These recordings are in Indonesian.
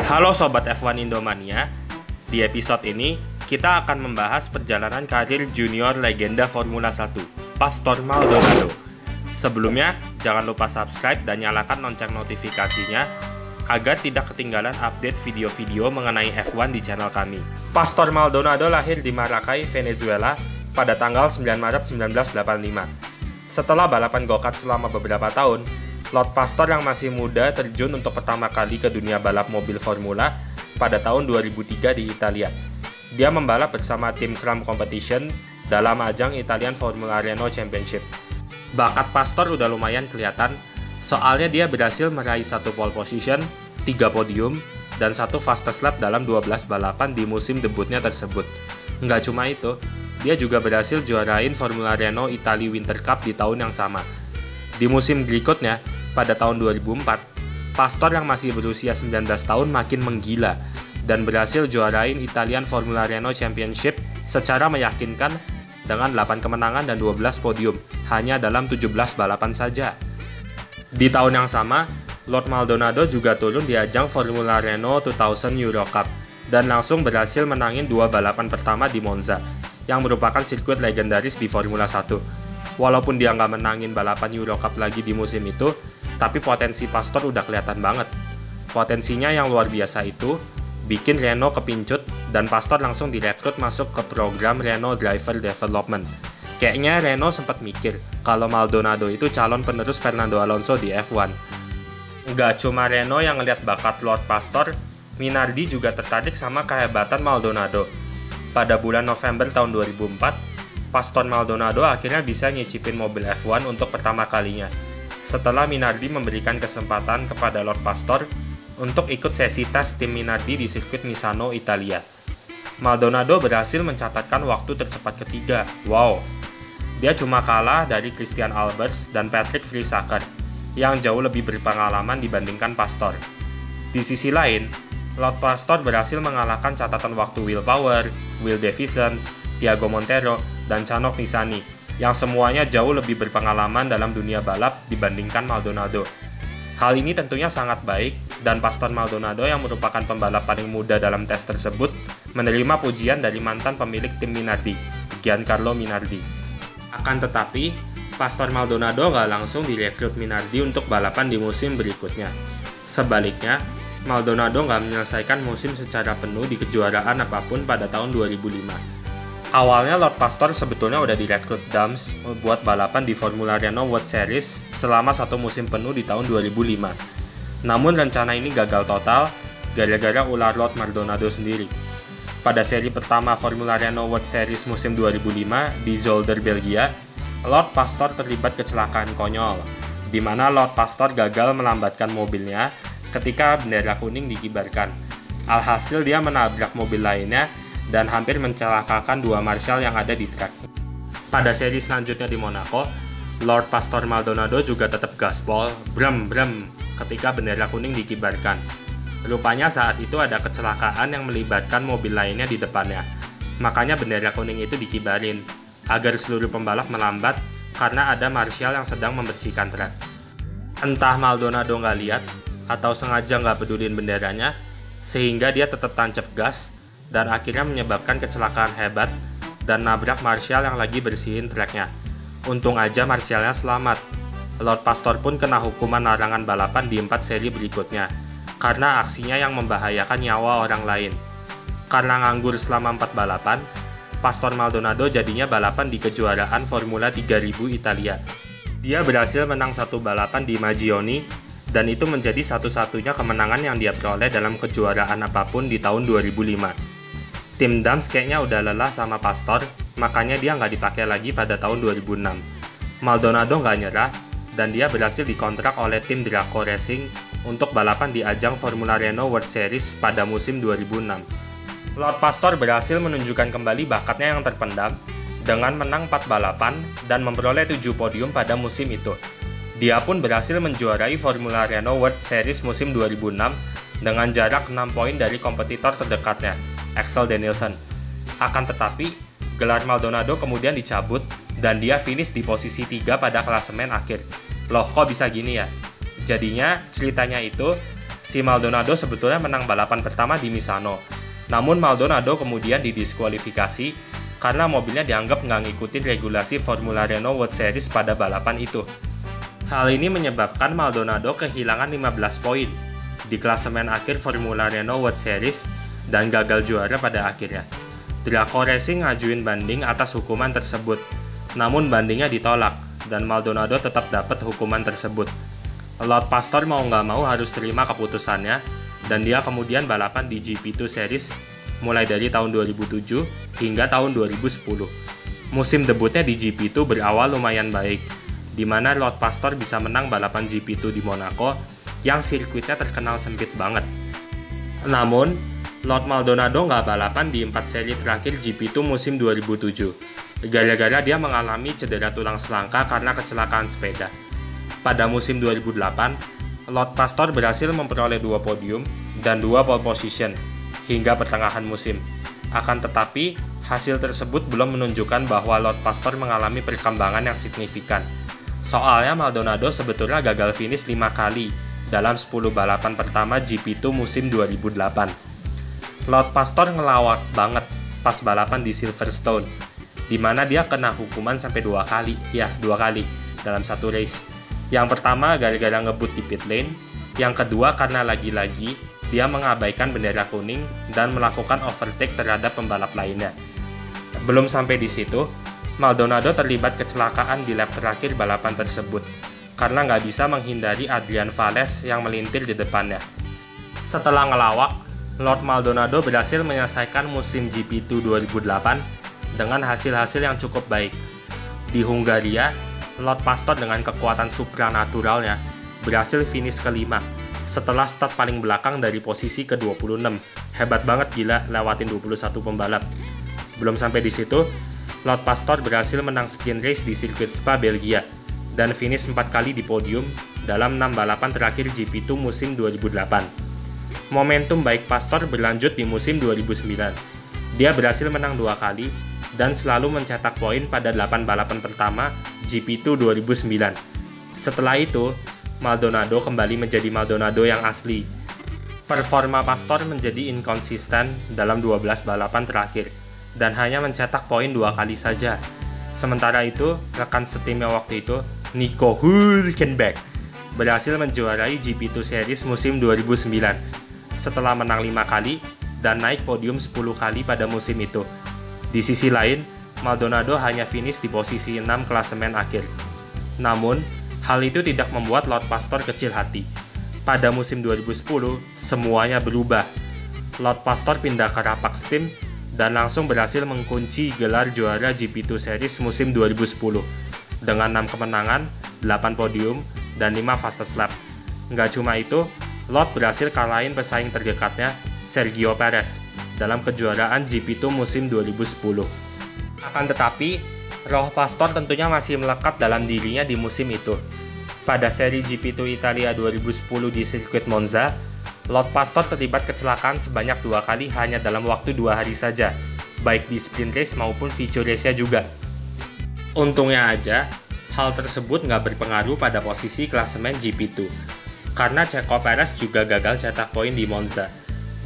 Halo Sobat F1 Indomania, di episode ini kita akan membahas perjalanan karir junior legenda Formula 1, Pastor Maldonado. Sebelumnya, jangan lupa subscribe dan nyalakan lonceng notifikasinya agar tidak ketinggalan update video-video mengenai F1 di channel kami. Pastor Maldonado lahir di Maracay, Venezuela pada tanggal 9 Maret 1985. Setelah balapan go-kart selama beberapa tahun, Lord Pastor yang masih muda terjun untuk pertama kali ke dunia balap mobil formula pada tahun 2003 di Italia. Dia membalap bersama tim Cram Competition dalam ajang Italian Formula Renault Championship. Bakat Pastor udah lumayan kelihatan, soalnya dia berhasil meraih 1 pole position, 3 podium, dan 1 fastest lap dalam 12 balapan di musim debutnya tersebut. Nggak cuma itu, dia juga berhasil juarain Formula Renault Italy Winter Cup di tahun yang sama. Di musim berikutnya, pada tahun 2004, Pastor yang masih berusia 19 tahun makin menggila dan berhasil juarain Italian Formula Renault Championship secara meyakinkan dengan 8 kemenangan dan 12 podium hanya dalam 17 balapan saja. Di tahun yang sama, Lord Maldonado juga turun di ajang Formula Renault 2000 Euro Cup dan langsung berhasil menangin 2 balapan pertama di Monza, yang merupakan sirkuit legendaris di Formula 1. Walaupun dia nggak menangin balapan Euro Cup lagi di musim itu, tapi potensi Pastor udah kelihatan banget. Potensinya yang luar biasa itu bikin Renault kepincut dan Pastor langsung direkrut masuk ke program Renault Driver Development. Kayaknya Renault sempat mikir kalau Maldonado itu calon penerus Fernando Alonso di F1. Nggak cuma Renault yang ngeliat bakat Lord Pastor, Minardi juga tertarik sama kehebatan Maldonado. Pada bulan November tahun 2004, Pastor Maldonado akhirnya bisa nyicipin mobil F1 untuk pertama kalinya, setelah Minardi memberikan kesempatan kepada Lord Pastor untuk ikut sesi tes tim Minardi di sirkuit Misano, Italia. Maldonado berhasil mencatatkan waktu tercepat ketiga. Wow! Dia cuma kalah dari Christian Albers dan Patrick Friesacher, yang jauh lebih berpengalaman dibandingkan Pastor. Di sisi lain, Lord Pastor berhasil mengalahkan catatan waktu Will Power, Will Davison, Thiago Montero, dan Chanok Nissany, yang semuanya jauh lebih berpengalaman dalam dunia balap dibandingkan Maldonado. Hal ini tentunya sangat baik, dan Pastor Maldonado yang merupakan pembalap paling muda dalam tes tersebut menerima pujian dari mantan pemilik tim Minardi, Giancarlo Minardi. Akan tetapi, Pastor Maldonado nggak langsung direkrut Minardi untuk balapan di musim berikutnya. Sebaliknya, Maldonado nggak menyelesaikan musim secara penuh di kejuaraan apapun pada tahun 2005. Awalnya Lord Pastor sebetulnya udah direkrut Dams buat balapan di Formula Renault World Series selama 1 musim penuh di tahun 2005. Namun rencana ini gagal total gara-gara ulah Lord Maldonado sendiri. Pada seri pertama Formula Renault World Series musim 2005 di Zolder, Belgia, Lord Pastor terlibat kecelakaan konyol, di mana Lord Pastor gagal melambatkan mobilnya ketika bendera kuning dikibarkan. Alhasil dia menabrak mobil lainnya dan hampir mencelakakan 2 marshal yang ada di trek. Pada seri selanjutnya di Monaco, Lord Pastor Maldonado juga tetap gaspol, brem ketika bendera kuning dikibarkan. Rupanya saat itu ada kecelakaan yang melibatkan mobil lainnya di depannya. Makanya bendera kuning itu dikibarin, agar seluruh pembalap melambat karena ada marshal yang sedang membersihkan trek. Entah Maldonado nggak lihat, atau sengaja nggak pedulin benderanya, sehingga dia tetap tancap gas, dan akhirnya menyebabkan kecelakaan hebat dan nabrak marshal yang lagi bersihin treknya. Untung aja marshalnya selamat. Lord Pastor pun kena hukuman larangan balapan di 4 seri berikutnya, karena aksinya yang membahayakan nyawa orang lain. Karena nganggur selama 4 balapan, Pastor Maldonado jadinya balapan di kejuaraan Formula 3000 Italia. Dia berhasil menang 1 balapan di Magione, dan itu menjadi satu-satunya kemenangan yang dia peroleh dalam kejuaraan apapun di tahun 2005. Tim Dams kayaknya udah lelah sama Pastor, makanya dia nggak dipakai lagi pada tahun 2006. Maldonado nggak nyerah, dan dia berhasil dikontrak oleh tim Draco Racing untuk balapan di ajang Formula Renault World Series pada musim 2006. Lord Pastor berhasil menunjukkan kembali bakatnya yang terpendam dengan menang 4 balapan dan memperoleh 7 podium pada musim itu. Dia pun berhasil menjuarai Formula Renault World Series musim 2006 dengan jarak 6 poin dari kompetitor terdekatnya, Axel Danielson. Akan tetapi, gelar Maldonado kemudian dicabut dan dia finish di posisi 3 pada klasemen akhir. Loh, kok bisa gini ya? Jadinya ceritanya itu Si Maldonado sebetulnya menang balapan pertama di Misano, namun Maldonado kemudian didiskualifikasi karena mobilnya dianggap nggak ngikutin regulasi Formula Renault World Series pada balapan itu. Hal ini menyebabkan Maldonado kehilangan 15 poin di klasemen akhir Formula Renault World Series dan gagal juara pada akhirnya. Draco Racing ngajuin banding atas hukuman tersebut, namun bandingnya ditolak dan Maldonado tetap dapat hukuman tersebut. Lord Pastor mau nggak mau harus terima keputusannya dan dia kemudian balapan di GP2 Series mulai dari tahun 2007 hingga tahun 2010. Musim debutnya di GP2 berawal lumayan baik, di mana Lord Pastor bisa menang balapan GP2 di Monaco yang sirkuitnya terkenal sempit banget. Namun, Lord Maldonado nggak balapan di 4 seri terakhir GP2 musim 2007, gara-gara dia mengalami cedera tulang selangka karena kecelakaan sepeda. Pada musim 2008, Lord Pastor berhasil memperoleh 2 podium dan 2 pole position hingga pertengahan musim. Akan tetapi, hasil tersebut belum menunjukkan bahwa Lord Pastor mengalami perkembangan yang signifikan. Soalnya Maldonado sebetulnya gagal finish 5 kali dalam 10 balapan pertama GP2 musim 2008. Lord Pastor ngelawak banget pas balapan di Silverstone, di mana dia kena hukuman sampai 2 kali, dalam satu race. Yang pertama gara-gara ngebut di pit lane, yang kedua karena lagi-lagi dia mengabaikan bendera kuning dan melakukan overtake terhadap pembalap lainnya. Belum sampai di situ, Maldonado terlibat kecelakaan di lap terakhir balapan tersebut, karena nggak bisa menghindari Adrian Valles yang melintir di depannya. Setelah ngelawak, Lord Maldonado berhasil menyelesaikan musim GP2 2008 dengan hasil-hasil yang cukup baik. Di Hungaria, Lord Pastor dengan kekuatan supranaturalnya berhasil finish kelima setelah start paling belakang dari posisi ke-26. Hebat banget gila lewatin 21 pembalap. Belum sampai di situ, Lord Pastor berhasil menang sprint race di sirkuit Spa, Belgia dan finish 4 kali di podium dalam 6 balapan terakhir GP2 musim 2008. Momentum baik Pastor berlanjut di musim 2009. Dia berhasil menang 2 kali dan selalu mencetak poin pada 8 balapan pertama GP2 2009. Setelah itu, Maldonado kembali menjadi Maldonado yang asli. Performa Pastor menjadi inkonsisten dalam 12 balapan terakhir dan hanya mencetak poin 2 kali saja. Sementara itu, rekan setimnya waktu itu, Nico Hülkenberg, berhasil menjuarai GP2 Series musim 2009 setelah menang 5 kali dan naik podium 10 kali pada musim itu. Di sisi lain, Maldonado hanya finish di posisi 6 klasemen akhir. Namun, hal itu tidak membuat Lord Pastor kecil hati. Pada musim 2010, semuanya berubah. Lord Pastor pindah ke Rapax Team dan langsung berhasil mengunci gelar juara GP2 Series musim 2010 dengan 6 kemenangan, 8 podium, dan 5 fastest lap. Nggak cuma itu, Lord berhasil kalahin pesaing terdekatnya, Sergio Perez, dalam kejuaraan GP2 musim 2010. Akan tetapi, roh Pastor tentunya masih melekat dalam dirinya di musim itu. Pada seri GP2 Italia 2010 di sirkuit Monza, Lord Pastor terlibat kecelakaan sebanyak 2 kali hanya dalam waktu 2 hari saja, baik di sprint race maupun feature race-nya juga. Untungnya aja, hal tersebut nggak berpengaruh pada posisi klasemen GP2, karena Checo Perez juga gagal cetak poin di Monza.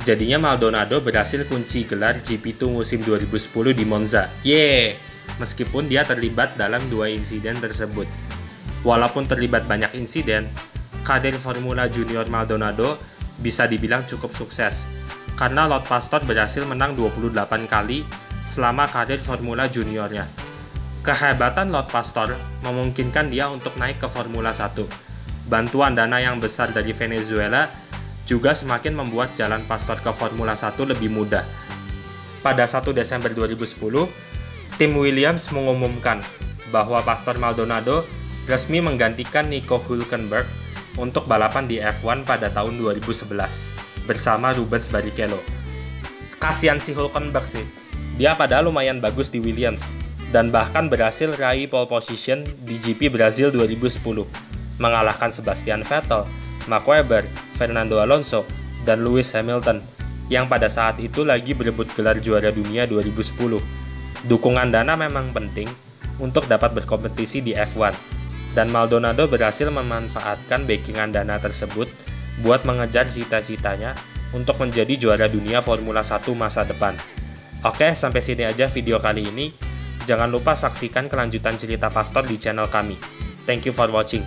Jadinya Maldonado berhasil kunci gelar GP2 musim 2010 di Monza. Yeay! Meskipun dia terlibat dalam 2 insiden tersebut. Walaupun terlibat banyak insiden, karir Formula Junior Maldonado bisa dibilang cukup sukses, karena Lord Pastor berhasil menang 28 kali selama karir Formula Juniornya. Kehebatan Lord Pastor memungkinkan dia untuk naik ke Formula 1. Bantuan dana yang besar dari Venezuela juga semakin membuat jalan Pastor ke Formula 1 lebih mudah. Pada 1 Desember 2010, tim Williams mengumumkan bahwa Pastor Maldonado resmi menggantikan Nico Hülkenberg untuk balapan di F1 pada tahun 2011 bersama Rubens Barrichello. Kasian si Hülkenberg sih, dia padahal lumayan bagus di Williams dan bahkan berhasil raih pole position di GP Brazil 2010. Mengalahkan Sebastian Vettel, Mark Webber, Fernando Alonso, dan Lewis Hamilton yang pada saat itu lagi berebut gelar juara dunia 2010. Dukungan dana memang penting untuk dapat berkompetisi di F1, dan Maldonado berhasil memanfaatkan backingan dana tersebut buat mengejar cita-citanya untuk menjadi juara dunia Formula 1 masa depan. Oke, sampai sini aja video kali ini. Jangan lupa saksikan kelanjutan cerita Pastor di channel kami. Thank you for watching.